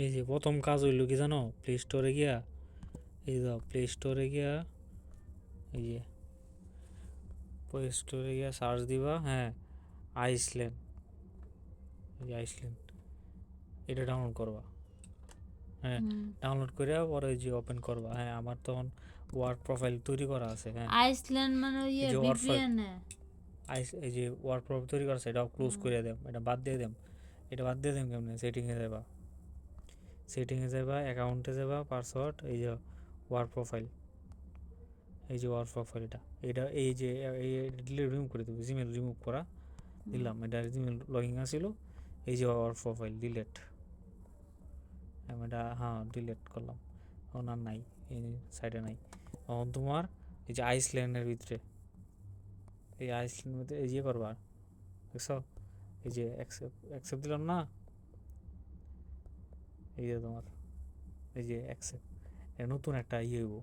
এই যে প্রথম কাজ হইলো কি জানো, প্লে স্টোরে গিয়া, এই দাও প্লে স্টোরে গিয়া, এই যে প্লে স্টোরে গিয়া সার্চ দিবা, হ্যাঁ, আইসল্যান্ড, এই যে আইসল্যান্ড, এটা ডাউনলোড করবা। হ্যাঁ, হুম। ডাউনলোড করে পরে ওই যে ওপেন করবা। হ্যাঁ, আমার তখন ওয়ার্ড প্রোফাইল তৈরি করা আছে। হ্যাঁ, আইসল্যান্ড মানে এই ইয়ে যে ওয়ার্ড প্রোফাইল, ভিপিএন এ। এই যে ওয়ার্ড প্রোফাইল তৈরি করা আছে, এটাও ক্লোজ করে দেম, এটা বাদ দিয়ে দেম। এটা বাদ দিয়ে দেম কেমনে, সেটিংয়ে যাবা, সেটিংয়ে যাবা, অ্যাকাউন্টে যাবা, পাসওয়ার্ড, এই যে ওয়ার্ড প্রোফাইল, এই যে ওয়ার্ড প্রোফাইল, এটা এই যে এই ডিলিট রিমুভ করে দেবো, জিমেল রিমুভ করা দিলাম, এটা জিমেল লগইন আসিল, এই যে ওয়ার্ড প্রোফাইল ডিলেট, আমি এটা হ্যাঁ ডিলেট করলাম, এখন আর নাই, এই সাইডে নাই। এখন তোমার এই যে আইসল্যান্ডের ভিতরে, এই আইসল্যান্ডের ভিতরে এই যে করবা, দেখছো, এই যে অ্যাকসেপ্ট অ্যাকসেপ্ট দিলাম না, এই যে তোমার এই যে অ্যাকসেপ্ট, নতুন একটা ইয়ে হইব,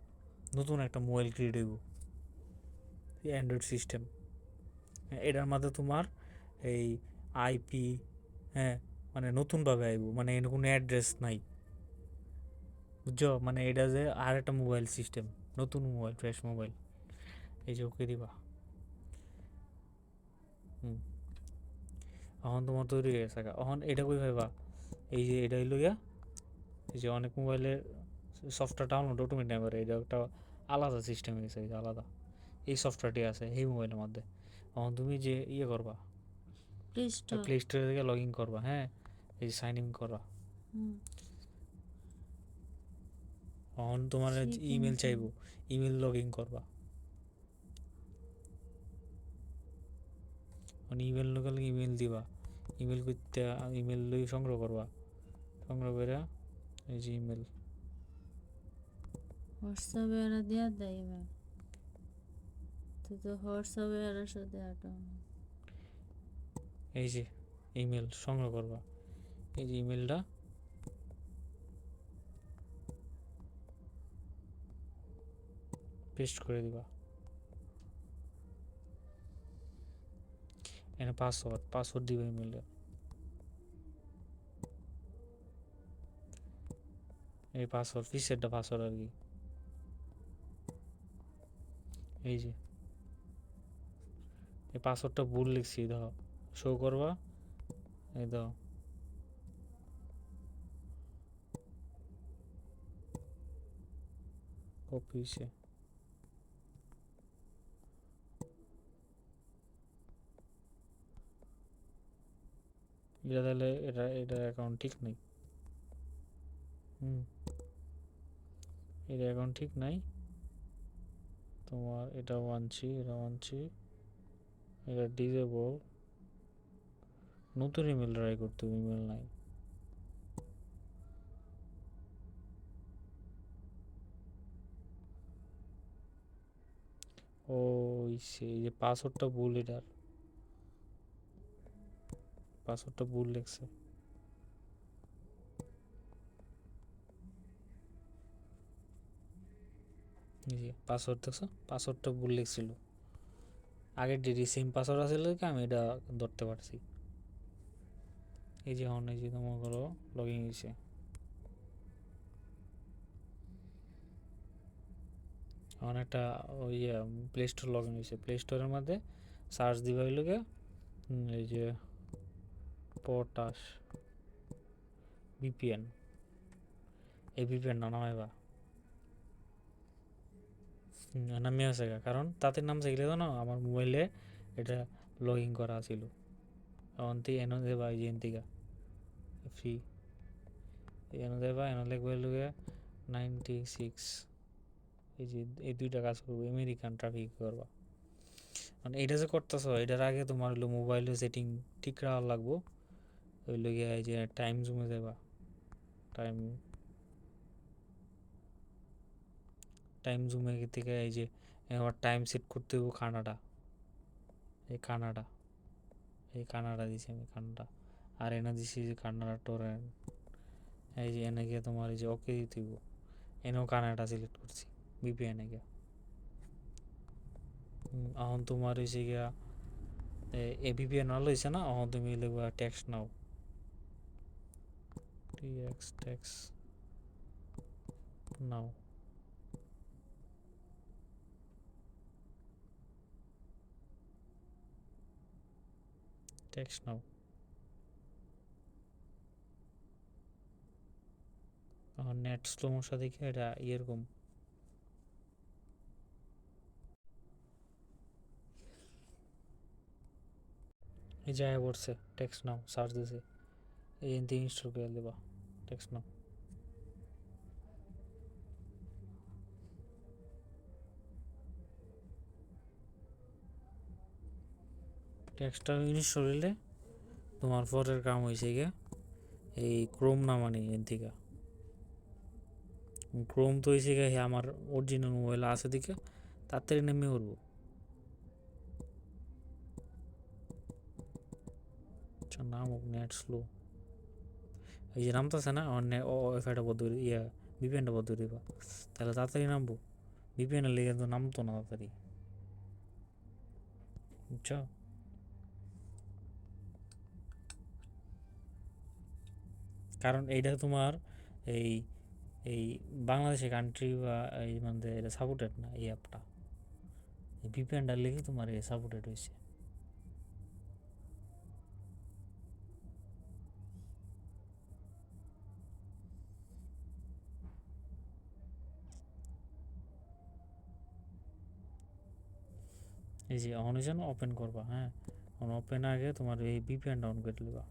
নতুন একটা মোবাইল ক্রিয়েট হইব, অ্যান্ড্রয়েড সিস্টেম। এটার মধ্যে তোমার এই আইপি, হ্যাঁ, মানে নতুনভাবে আইব, মানে এর কোনো অ্যাড্রেস নাই, বুঝছো, মানে এটা যে আর একটা মোবাইল সিস্টেম, নতুন মোবাইল, ফ্রেশ মোবাইল, এই যে ওকে দিবা। হুম, এখন তোমার তৈরি হয়ে গেছে, এখন এটা কই ভাইবা, এই যে এটা হইলো গিয়া, এই যে অনেক মোবাইলের সফটওয়্যার ডাউনলোড অটোমেটিক নেই পারে, এটা একটা আলাদা সিস্টেম হয়ে গেছে, এই যে আলাদা এই সফটওয়্যারটি আছে এই মোবাইলের মধ্যে। এখন তুমি যে ইয়ে করবা, প্লে স্টোর। প্লে স্টোরে থেকে লগ ইন করবা, হ্যাঁ, এই যে সাইন ইন করবা। হুম। এখন তোমার সেখানে ইমেল যাও। চাইবো, ইমেল লগ ইন করবা। মানে ইমেল লোকাল ইমেল দিবা, ইমেল করতে ইমেল লই সংগ্রহ করবা, সংগ্রহ করে এই যে ইমেল, হোয়াটসঅ্যাপে এরা দিয়া দেয় এবার। তুই তো হোয়াটসঅ্যাপে এর সাথে আটা। এই যে ইমেল সংগ্রহ করবা, এই যে ইমেলটা পেস্ট করে দিবা, এখানে পাসওয়ার্ড, পাসওয়ার্ড দিবা ইমেলটা, এই পাসওয়ার্ড ফিসেরটা পাসওয়ার্ড আর কি, এই যে এই পাসওয়ার্ডটা ভুল লিখছি, দাও শো করবা, এই দাও, কপি সে, এটা তাহলে এটা এটা অ্যাকাউন্ট ঠিক নেই। হুম, এটা অ্যাকাউন্ট ঠিক নাই, তোমার এটা আনছি, এটা আনছি, এটা ডিজেবল, নতুন ইমেল ট্রাই করতে হবে, ইমেল নাই। ও সেই যে পাসওয়ার্ডটা ভুল, এটার পাসওয়ার্ডটা ভুল লিখছে, এই যে পাসওয়ার্ড দেখছো, পাসওয়ার্ডটা ভুল লিখছিল, আগের যে সেম পাসওয়ার্ড আছে কি আমি এটা ধরতে পারছি। এই যে এখন এই যে তোমার করো লগ ইন হয়েছে, এখন একটা ওই প্লে স্টোর লগ ইন হয়েছে, প্লে স্টোরের মধ্যে সার্চ দিবা হইল গিয়ে, এই যে পটাশ ভিপিএন, এই ভিপিএন না নামাইবা, নামিয়ে আছে কারণ তাতে নাম চাইলে তো না আমার মোবাইলে এটা লগ ইন করা ছিল, এখন তুই এনে দেবা এই যে এনতিকা ফ্রি, এনে দেবা, এনে লিখবে লগে 96, এই যে এই দুইটা কাজ করবো, আমেরিকান ট্রাফিক করবা। মানে এটা যে করতেছো এটার আগে তোমার হলো মোবাইলের সেটিং ঠিক রাখা লাগবো, ওই লগে এই যে টাইম জুমে দেবা, টাইম টাইম জুমে থেকে এই যে আবার টাইম সেট করতে হইব কানাডা, এই কানাডা, এই কানাডা দিছি আমি কানাডা, আর এনে দিছি যে কানাডা টোরেন্ট, এই যে এনে গিয়ে তোমার এই যে ওকে দিতে হইব, এনেও কানাডা সিলেক্ট করছি ভিপিএনে গিয়া। এখন তোমার হয়েছে গিয়া এ ভিপিএন ভালো হয়েছে না, এখন তুমি লিখবা টেক্সট নাও, tx text now text now net slow motion দেখে এটা এরকম এই জায়গায় পড়ছে টেক্সট নাও সার্চ দিছে এই এনতে ইনস্টল করে দেবা টেক্সট নাও টেক্সটটা ইনস্টল হইলে তোমার পরের কাম হয়েছে গিয়ে এই ক্রোম নামানি এন থেকে ক্রোম তো হয়েছে গিয়ে আমার অরিজিনাল মোবাইল আছে দিকে তাড়াতাড়ি নেমে করবো নাম নেট স্লো এই যে নামতেছে না ওয়াইফাইটা বদ্ধ ইয়া ভিপিএনটা বদ্ধ দিবা তাহলে তাড়াতাড়ি নামবো ভিপিএনের লেগে তো নামতো না তাড়াতাড়ি বুঝছো কারণ এইটা তোমার এই এই বাংলাদেশের কান্ট্রি বা এই মানে এটা সাপোর্টেড না এই অ্যাপটা ভিপিএনটার লেগে তোমার এই সাপোর্টেড হয়েছে এই যে অন হয়েছে না ওপেন করবা হ্যাঁ ওপেন আগে তোমার এই ভিপিএন ডাউন করে নেবা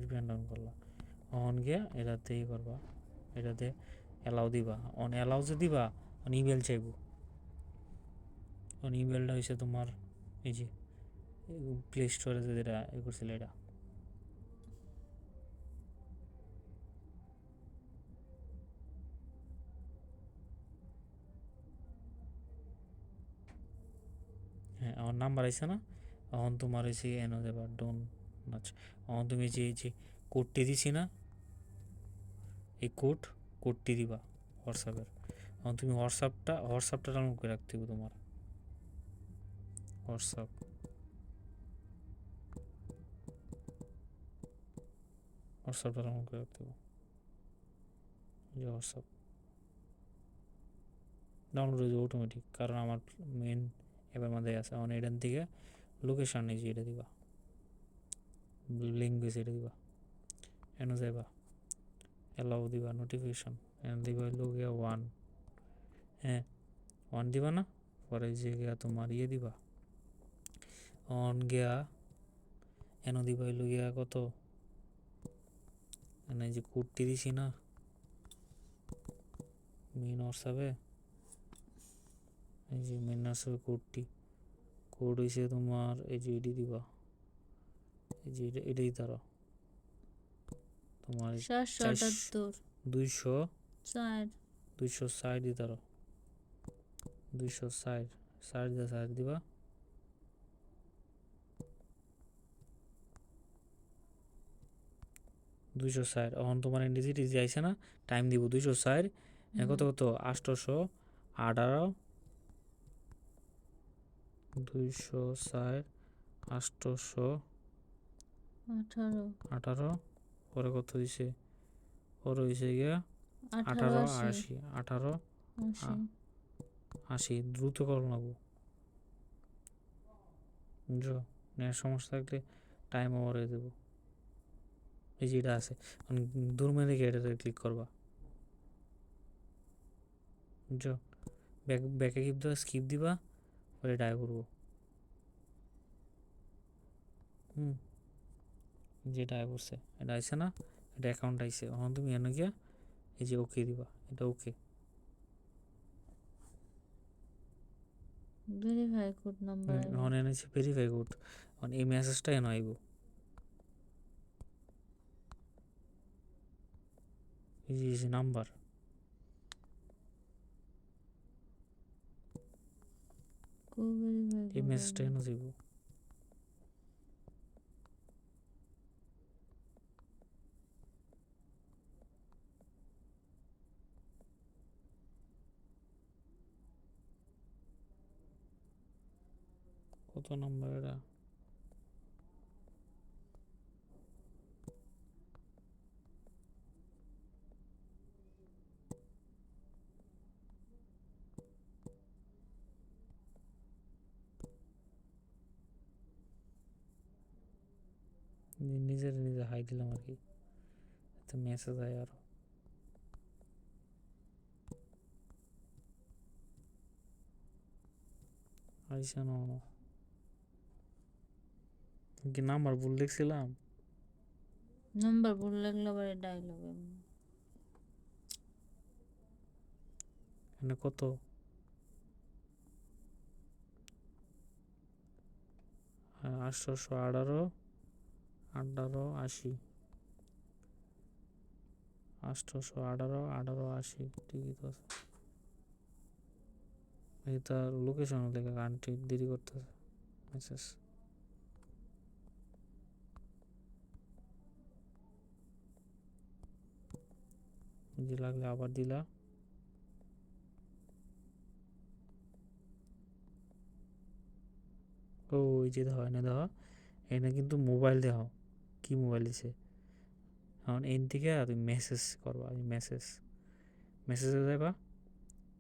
ভিপিএন ডাউন করলা অন গিয়া এটাতেই করবা এটাতে অ্যালাউ দিবা অন অ্যালাউ যে দিবা অন ইমেল চাইবো অন ইমেলটা হয়েছে তোমার এই যে প্লে স্টোরে যেটা এ করছিল এটা হ্যাঁ আমার নাম্বার আছে না এখন তোমার হয়েছে এনে দেবা ডোন আচ্ছা এখন তুমি যে কোডটি দিছি না এই কোডটি দিবা হোয়াটসঅ্যাপের এখন তুমি হোয়াটসঅ্যাপটা ডাউনলোড করে রাখতে হবে তোমার হোয়াটসঅ্যাপটা ডাউনলোড করে রাখতে হবে যে হোয়াটসঅ্যাপ ডাউনলোড হয়ে যাবে অটোমেটিক কারণ আমার মেন অ্যাপের মধ্যে আছে এখন এখান থেকে লোকেশান এই যে এটা দিবা ল্যাঙ্গুয়েজ এটা দিবা এনে যাইবা অ্যালাউ দিবা নোটিফিকেশন এনে দিবা গিয়া 1 হ্যাঁ 1 দিবা না পরে যে গিয়া তোমার ইয়ে দিবা অন গিয়া এনে দিবা গিয়া কত এনে যে কোডটি দিছি না মেন হোয়াটসঅ্যাপে এই যে মেন হোয়াটসঅ্যাপে কোড হয়েছে তোমার এই যে এটি দিবা এই যে এটা দিতে পারো তোমার 260 দিতে পারো 260 দিবা 260 এখন তোমার ইন্ডিজিটি যে আইছে না টাইম দিব 260 কত 818 260 818 পরে কত দিছে পরে হয়েছে গিয়া 1880 দ্রুত করো লাগবো বুঝছো নেট সমস্যা থাকলে টাইম ওভার হয়ে দেবো এই যে এটা আছে দূর মেরে গিয়ে এটাতে ক্লিক করবা বুঝছো ব্যাকে স্কিপ দিবা পরে ডাই করবো যেটা করছে এটা আইছে না এটা অ্যাকাউন্ট আইছে এখন তুমি এনে গিয়া এই যে ওকে দিবা এটা ওকে ভেরিফাই কোড নাম্বার এখন এনেছি ভেরিফাই কোড এখন এই মেসেজটা এনে আইব এই যে নাম্বার এই মেসেজটা এনে যাইব কত নাম্বার এটা নিজের নিজে হাই দিলাম আর কি, তো মেসেজ আয় আরো। আইসা না কি নাম্বার ভুল দেখছিলাম? নাম্বার ভুল লাগলে আবার ডায়লগ এখানে কত? 818, 1880, 818, 1880, ঠিকই তো আছে। এই তার লোকেশন দেখে গানটি দেরি করতেছে মেসেজ। যে লাগলে আবার দিলা। ও ওই যে দেখো এনে দেখো, এনে কিন্তু মোবাইল দেখো কি মোবাইল দিছে। এখন এন থেকে তুমি মেসেজ করবা, মেসেজ মেসেজে যাবা,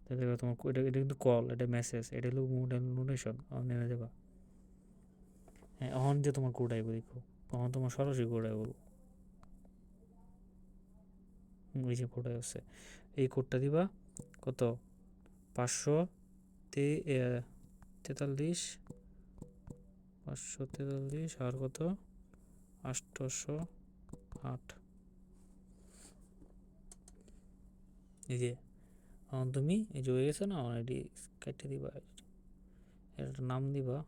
তাহলে তোমার এটা এটা কিন্তু কল, এটা মেসেজ, এটা হলো নোটিফিকেশন, এনে দেবা। হ্যাঁ এখন যে তোমার কোড আইব দেখো, তখন তোমার সরাসরি কোড আইব। এই যে কোড আসছে, এই কোডটা দিবা। কত? 543, 543 আর কত? 808। এই যে এখন তুমি এই যে হয়ে গেছে না, অলরেডি কেটে দিবা, একটা নাম দিবা।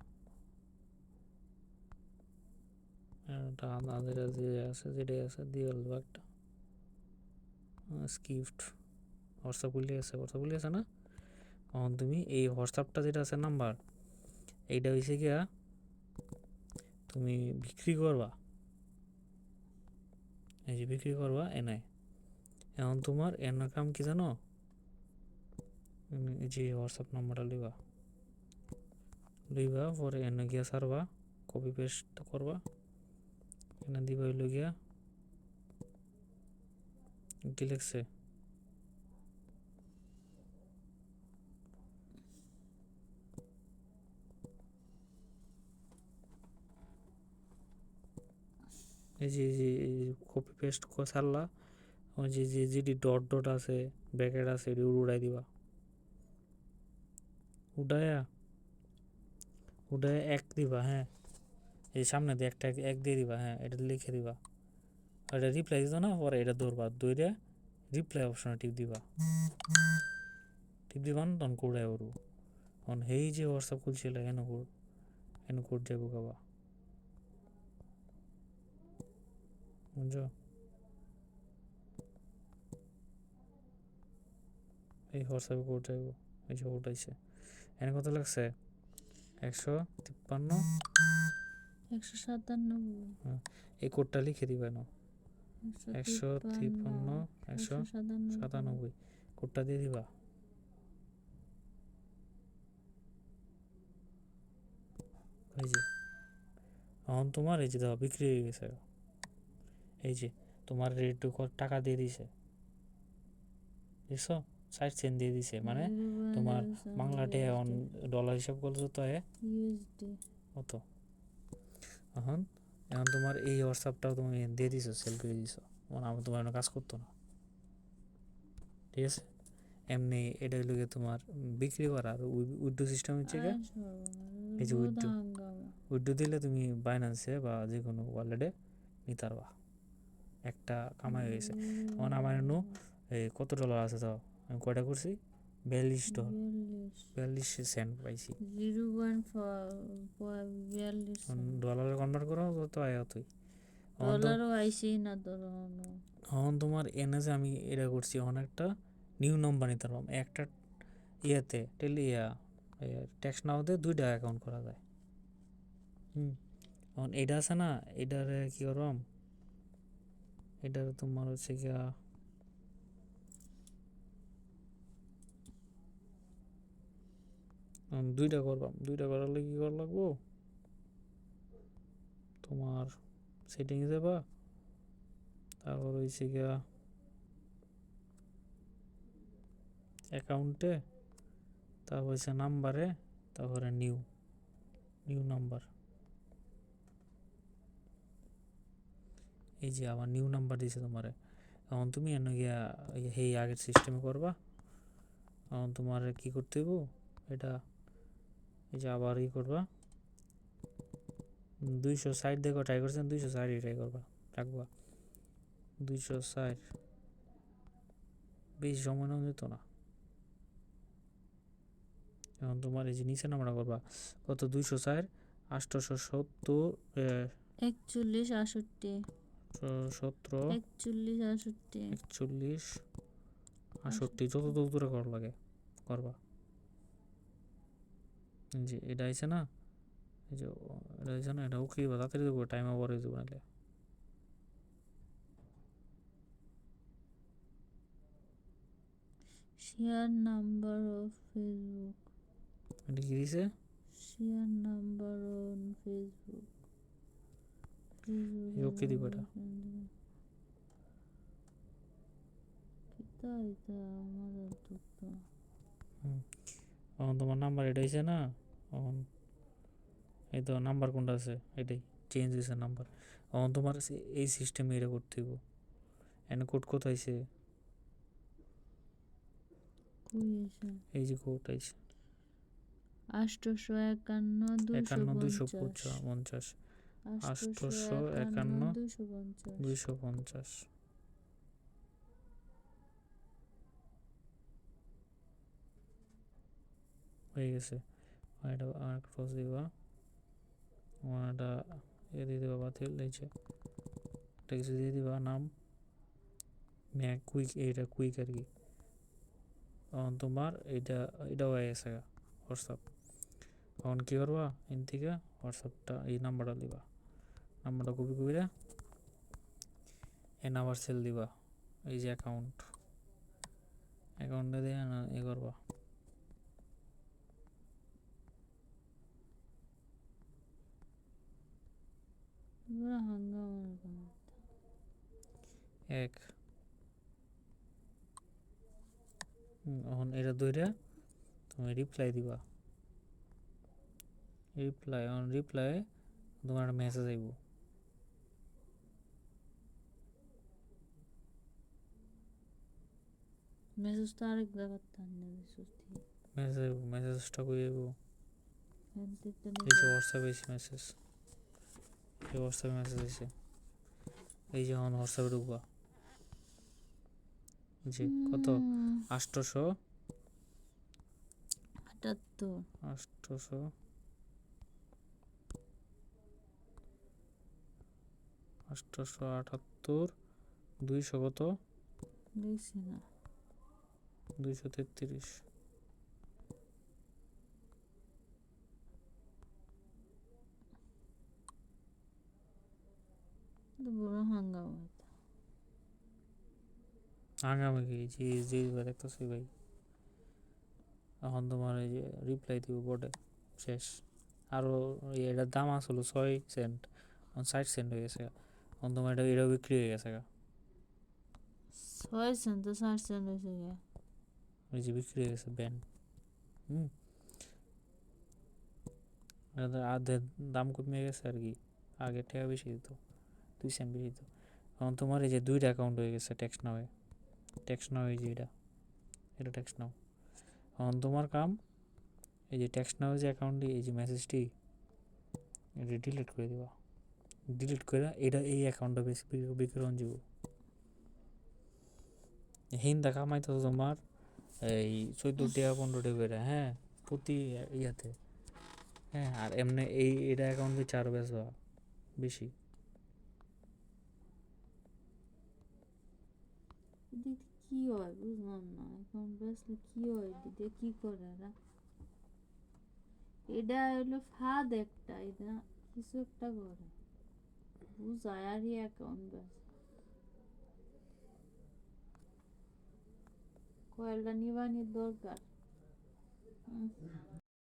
একটা আমাদের যে আছে যেটাই আছে দিয়ে বলবো একটা স্ক্রিপ্ট। হোয়াটসঅ্যাপ খুলে গেছে, হোয়াটসঅ্যাপ খুলে গেছে না? এখন তুমি এই হোয়াটসঅ্যাপটা যেটা আছে নাম্বার, এইটা হয়েছে গিয়া তুমি বিক্রি করবা। এই যে বিক্রি করবা এনে, এখন তোমার এনার কাম কি জানো? এই যে হোয়াটসঅ্যাপ নাম্বারটা লইবা, লইবা পরে এনে গিয়া সারবা, কপি পেস্ট করবা, এনে দিবা হইল গিয়া কি লিখছে, এই যে কপি পেস্ট সারলা। ওই যে যে যেটি ডট ডট আছে, ব্র্যাকেট আছে, এটি উড়াই দিবা। উড়াইয়া উড়াইয়া এক দিবা। হ্যাঁ এই সামনে দিয়ে একটা এক দিয়ে দিবা। হ্যাঁ এটা লিখে দিবা, এটা রিপ্লাই দিত না, পরে এটা ধরবা, দইরে রিপ্লাই অপশনে টিপ দিবা। টিপ দিবা না তখন কোড আইব। তখন এই যে হোয়াটসঅ্যাপ খুলছিল এন কোড যাবো গাবা, বুঝছো? এই হোয়াটসঅ্যাপে কোড যাইব, এই যে কোড আইছে। এনে কত লাগছে? 153। 197। হ্যাঁ এই কোডটা লিখে দিবা না, 153, 197 কোডটা দিয়ে দিবা। এই যে এখন তোমার এই যে দাও বিক্রি হয়ে গেছে। এই যে তোমার রেট টাকা দিয়ে দিছে, দেখছো? 60 সেন্ট দিয়ে দিছে, মানে তোমার বাংলাটে এখন ডলার হিসাব করলে তো ইউএসডি কত। এখন এখন তোমার এই হোয়াটসঅ্যাপটাও তুমি দিয়ে দিছো, সেল করে দিছো, মানে আমি তোমার কাজ করতো না। ঠিক আছে, এমনি এটা হইল তোমার বিক্রি করা। আর উইড্রো সিস্টেম হচ্ছে গিয়ে এই যে উইড্রো দিলে তুমি বাইন্যান্সে বা যে কোনো ওয়ালেটে নিতে পারবা। একটা কামাই হয়েছে। এখন আমার এই কত ডলার আছে তো, আমি কয়টা করছি? 42 সেন্ট পাইছি। ডলারে কনভার্ট করা তো আয় তুই। ডলারও আইসি না ধরো। এখন তোমার এনে যে আমি এটা করছি, এখন একটা নিউ নাম্বার নিতে পারলাম একটা ইয়েতে ট্যাক্স না হতে 2টা অ্যাকাউন্ট করা যায়। এখন এটা আছে না, এটারে কি করবাম, এটার তোমার হচ্ছে গিয়া 2টা করবাম। 2টা করার লাগে কি করা লাগবো, তোমার সেটিংয়ে যাবা, তারপর হচ্ছে গিয়া অ্যাকাউন্টে, তারপর হচ্ছে নাম্বারে, তারপরে নিউ নাম্বার। এই যে আবার নিউ নাম্বার দিছে তোমারে, এখন তুমি এনে গিয়া এই আগের সিস্টেমে করবা। এখন তোমার কি করতে হইব, এটা এই যে আবার ই করবা 260 দেখো ট্রাই করছেন, 260 ট্রাই করবা, রাখবা 260, বেশি সময় নেওয়া যেত না। এখন তোমার এই যে নিচে নাম্বারটা করবা কত, 204 870 41 68 17 41 68 41 68, যত দূরে করা লাগে করবা। এই যে এটা আইছে না, এই যে এটা আইছে না, এটা ওকে তাড়াতাড়ি দেবো, টাইম ওভার হয়ে যাবো নাহলে। শেয়ার নাম্বার অফ ফেসবুক, এটা কি দিছে, শেয়ার নাম্বার অন ফেসবুক, ওকে দিব এটা। কিতা এটা আমার তো এখন তোমার নাম্বার এটা আইছে না, এখন এই তো নাম্বার কোনটা আছে এটাই চেঞ্জ হয়েছে নাম্বার। এখন তোমার এই সিস্টেমে এটা করতে হইব। এনে কোড কত আইছে, কই এসে এই যে কোড আইছে 851 250, 851 250। হয়ে গেছে। এটা আর ক্রস দিবা, এটা এ দিয়ে দিবা বাতিল, এই যে এটা কিছু দিয়ে দিবা নাম ম্যাক কুইক, এইটা কুইক আর কি। তখন তোমার এটা হয়ে গেছে হোয়াটসঅ্যাপ। তখন কী করবা, এন থেকে হোয়াটসঅ্যাপটা এই নাম্বারটা দিবা, নাম্বারটা কপি করে এ নাম্বার সেল দিবা, এই যে অ্যাকাউন্টে দিয়ে এ করবা। এক এখন এটা ধরে তুমি রিপ্লাই দিবা, রিপ্লাই তোমার একটা মেসেজ আইব, মেসেজ তো আরেক জায়গার টান্নে মেসেজটা কই আইব, এই যে হোয়াটসঅ্যাপে এসে মেসেজ, এই হোয়াটসঅ্যাপে মেসেজ এসে, এই যে এখন হোয়াটসঅ্যাপে ঢুকবা, জি কত 878 878 200 কত, দেখছি না 233। বড় হাঙ্গামা আগামী যে যে দেখতেছি ভাই, এখন তোমার এই যে রিপ্লাই দিব বোর্ডে, শেষ। আরও এটার দাম আসলো 6 সেন্ট, এখন 60 সেন্ট হয়ে গেছে। এখন তোমার এটাও বিক্রি হয়ে গেছে, 6 সেন্ট তো 60 সেন্ট হয়েছে গিয়া, ওই যে বিক্রি হয়ে গেছে ব্যান্ড। আধের দাম কমে গেছে আর কি, আগে টাকা বেশি দিত, 2 সেন্ট বেশি দিত। এখন তোমার এই যে 2টা অ্যাকাউন্ট হয়ে গেছে ট্যাক্স নাও এই যে এটা ট্যাক্স নাও। এখন তোমার কাম এই যে ট্যাক্স নাও যে অ্যাকাউন্টটি, এই যে মেসেজটি এটা ডিলিট করে দিবা, ডিলিট করে এটা এই অ্যাকাউন্টটা বেশি বিক্রণ যাব। হিন্দা কামাইতো তোমার এই 14 টাকা 15 টাকা করে, হ্যাঁ প্রতি ইয়াতে, হ্যাঁ। আর এমনি এটা অ্যাকাউন্ট দিয়ে 4 বেচবা বেশি। দিদি কি হয় বুঝলাম না, এখন বেসলে কি হয়, দিদি কি করে এরা, এটা হলো ফাঁদ একটা, এটা কিছু একটা করে বুঝায় আর অ্যাকাউন্ট বেস কয়েলটা নিবানির দরকার।